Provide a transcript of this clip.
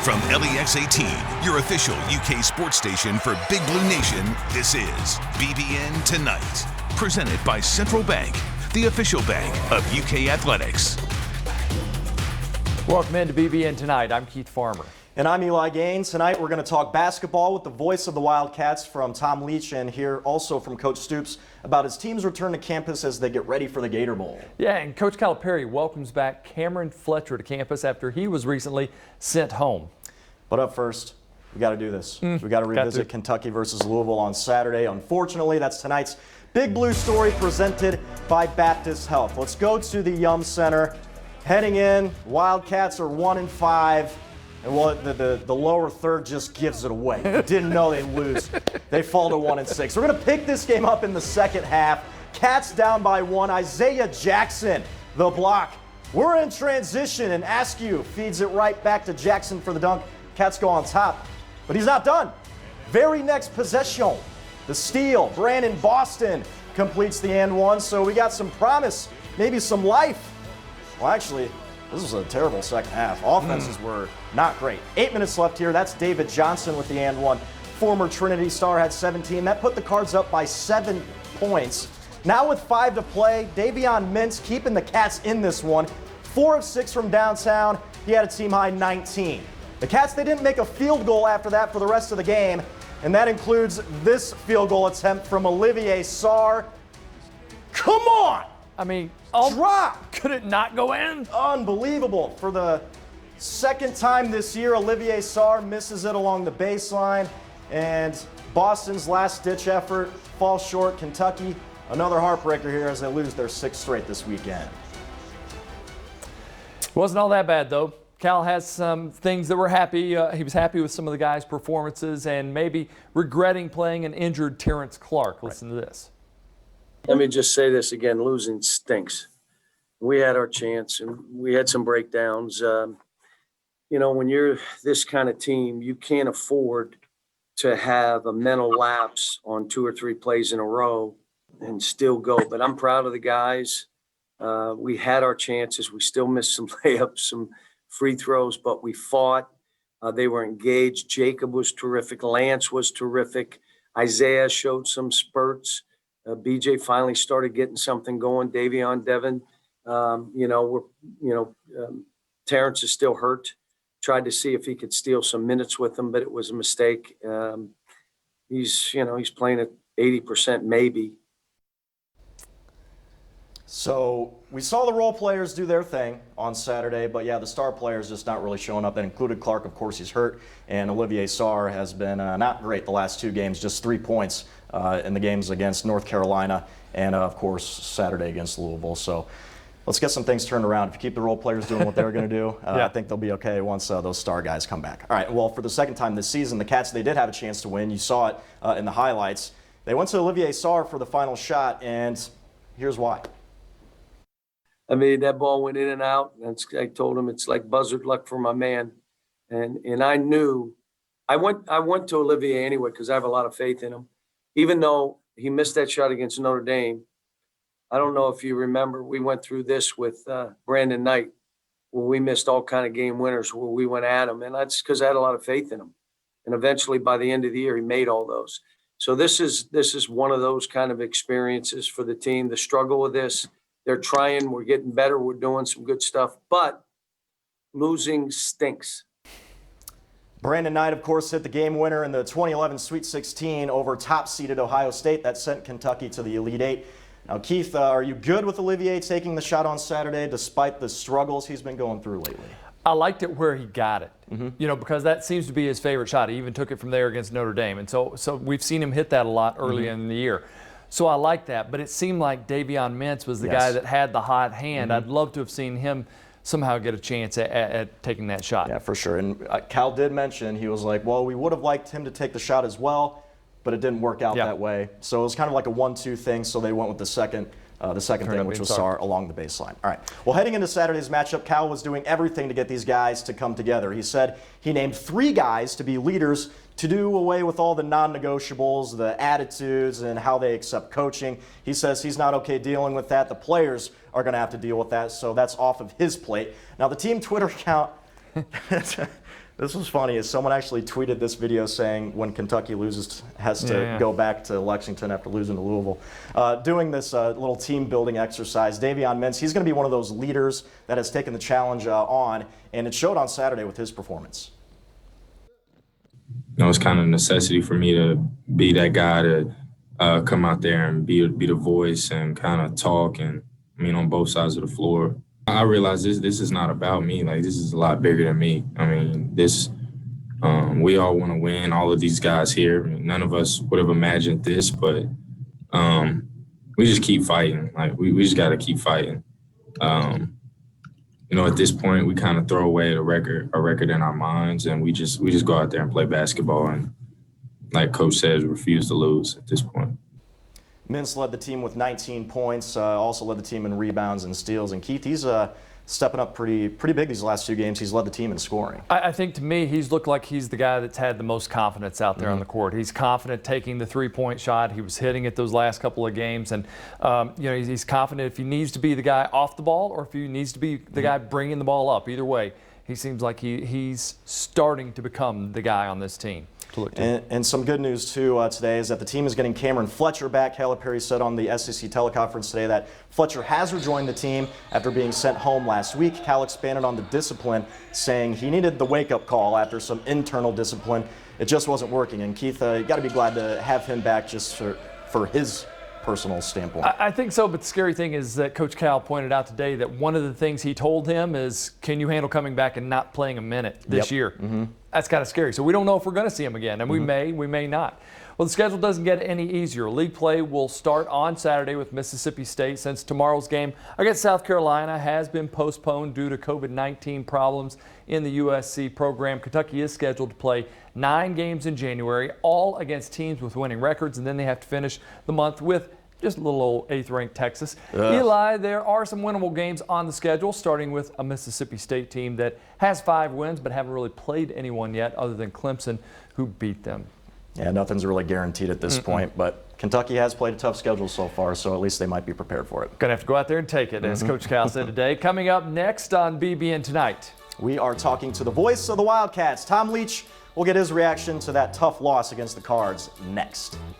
From LEX 18, your official UK sports station for Big Blue Nation, this is BBN Tonight. Presented by Central Bank, the official bank of UK athletics. Welcome into BBN Tonight. I'm Keith Farmer. And I'm Eli Gaines. Tonight we're going to talk basketball with the voice of the Wildcats from Tom Leach, and hear also from Coach Stoops about his team's return to campus as they get ready for the Gator Bowl. Yeah, and Coach Calipari welcomes back Cameron Fletcher to campus after he was recently sent home. But up first, we got to do this. We got to revisit Kentucky versus Louisville on Saturday. Unfortunately, that's tonight's Big Blue story presented by Baptist Health. Let's go to the Yum Center. Heading in, Wildcats are 1-5. And well, the lower third just gives it away. You didn't know they'd lose. They fall to 1-6. We're going to pick this game up in the second half. Cats down by 1. Isaiah Jackson, the block. We're in transition, and Askew feeds it right back to Jackson for the dunk. Cats go on top, but he's not done. Very next possession, the steal. Brandon Boston completes the and one, so we got some promise, maybe some life. Well, actually, this was a terrible second half. Offenses were not great. 8 minutes left here. That's David Johnson with the and one. Former Trinity star had 17. That put the Cards up by 7 points. Now with 5 to play, Davion Mintz keeping the Cats in this one. 4 of 6 from downtown. He had a team-high 19. The Cats, they didn't make a field goal after that for the rest of the game, and that includes this field goal attempt from Olivier Sarr. Come on! I mean, drop! Could it not go in? Unbelievable. For the second time this year, Olivier Sarr misses it along the baseline, and Boston's last-ditch effort falls short. Kentucky, another heartbreaker here as they lose their 6th straight this weekend. Wasn't all that bad, though. Cal has some things that were happy. He was happy with some of the guys' performances and maybe regretting playing an injured Terrence Clark. Listen to this. Let me just say this again, losing stinks. We had our chance and we had some breakdowns. You know, when you're this kind of team, you can't afford to have a mental lapse on 2 or 3 plays in a row and still go. But I'm proud of the guys. We had our chances. We still missed some layups, some free throws, but we fought. They were engaged. Jacob was terrific. Lance was terrific. Isaiah showed some spurts. BJ finally started getting something going. Devin, Terrence is still hurt. Tried to see if he could steal some minutes with him, but it was a mistake. He's playing at 80% maybe. So we saw the role players do their thing on Saturday, but yeah, the star players just not really showing up. That included Clark, of course, he's hurt, and Olivier Sarr has been not great the last 2 games, just 3 points in the games against North Carolina and, of course, Saturday against Louisville. So let's get some things turned around. If you keep the role players doing what they're going to do, I think they'll be okay once those star guys come back. All right, well, for the second time this season, the Cats, they did have a chance to win. You saw it in the highlights. They went to Olivier Sarr for the final shot, and here's why. I mean, that ball went in and out. I told him it's like buzzard luck for my man. And I knew I went to Olivier anyway because I have a lot of faith in him. Even though he missed that shot against Notre Dame, I don't know if you remember, we went through this with Brandon Knight, where we missed all kind of game winners where we went at him. And that's because I had a lot of faith in him. And eventually by the end of the year, he made all those. So this is one of those kind of experiences for the team. The struggle with this. They're trying, we're getting better, we're doing some good stuff, but losing stinks. Brandon Knight, of course, hit the game winner in the 2011 Sweet 16 over top-seeded Ohio State. That sent Kentucky to the Elite Eight. Now, Keith, are you good with Olivier taking the shot on Saturday despite the struggles he's been going through lately? I liked it where he got it, because that seems to be his favorite shot. He even took it from there against Notre Dame. And so we've seen him hit that a lot early in the year. So I like that, but it seemed like Davion Mintz was the guy that had the hot hand. I'd love to have seen him somehow get a chance at taking that shot. Yeah, for sure. And Cal did mention, he was like, well, we would have liked him to take the shot as well, but it didn't work out that way. So it was kind of like a 1-2 thing, so they went with the second thing, which was Sarr along the baseline. All right. Well, heading into Saturday's matchup, Cal was doing everything to get these guys to come together. He said he named 3 guys to be leaders to do away with all the non-negotiables, the attitudes, and how they accept coaching. He says he's not okay dealing with that. The players are going to have to deal with that, so that's off of his plate. Now, the team Twitter account This was funny. Someone actually tweeted this video saying when Kentucky loses, has to go back to Lexington after losing to Louisville. Doing this little team building exercise, Davion Mintz, he's going to be one of those leaders that has taken the challenge on, and it showed on Saturday with his performance. You know, it's kind of a necessity for me to be that guy to come out there and be the voice and kind of talk, and I mean, on both sides of the floor. I realize this is not about me. Like, this is a lot bigger than me. I mean, we all want to win, all of these guys here. I mean, none of us would have imagined this, but we just keep fighting. Like, we just got to keep fighting. You know, at this point, we kind of throw away a record in our minds, and we just go out there and play basketball. And like Coach says, refuse to lose at this point. Mintz led the team with 19 points, also led the team in rebounds and steals. And Keith, he's stepping up pretty big these last 2 games. He's led the team in scoring. I think to me, he's looked like he's the guy that's had the most confidence out there on the court. He's confident taking the three-point shot. He was hitting it those last couple of games. And, you know, he's confident if he needs to be the guy off the ball or if he needs to be the guy bringing the ball up. Either way, he seems like he's starting to become the guy on this team. And some good news, too, today is that the team is getting Cameron Fletcher back. Calipari said on the SEC teleconference today that Fletcher has rejoined the team after being sent home last week. Cal expanded on the discipline, saying he needed the wake-up call after some internal discipline. It just wasn't working. And, Keith, you got to be glad to have him back just for his personal standpoint. I think so, but the scary thing is that Coach Cal pointed out today that one of the things he told him is, can you handle coming back and not playing a minute this year? That's kind of scary. So we don't know if we're going to see him again, and we may not. Well, the schedule doesn't get any easier. League play will start on Saturday with Mississippi State, since tomorrow's game against South Carolina has been postponed due to COVID-19 problems in the USC program. Kentucky is scheduled to play 9 games in January, all against teams with winning records, and then they have to finish the month with just a little old 8th-ranked Texas. Eli, there are some winnable games on the schedule, starting with a Mississippi State team that has 5 wins but haven't really played anyone yet other than Clemson, who beat them. Yeah, nothing's really guaranteed at this point, but Kentucky has played a tough schedule so far, so at least they might be prepared for it. Gonna have to go out there and take it, as Coach Cal said today. Coming up next on BBN Tonight, we are talking to the voice of the Wildcats, Tom Leach. We'll get his reaction to that tough loss against the Cards next.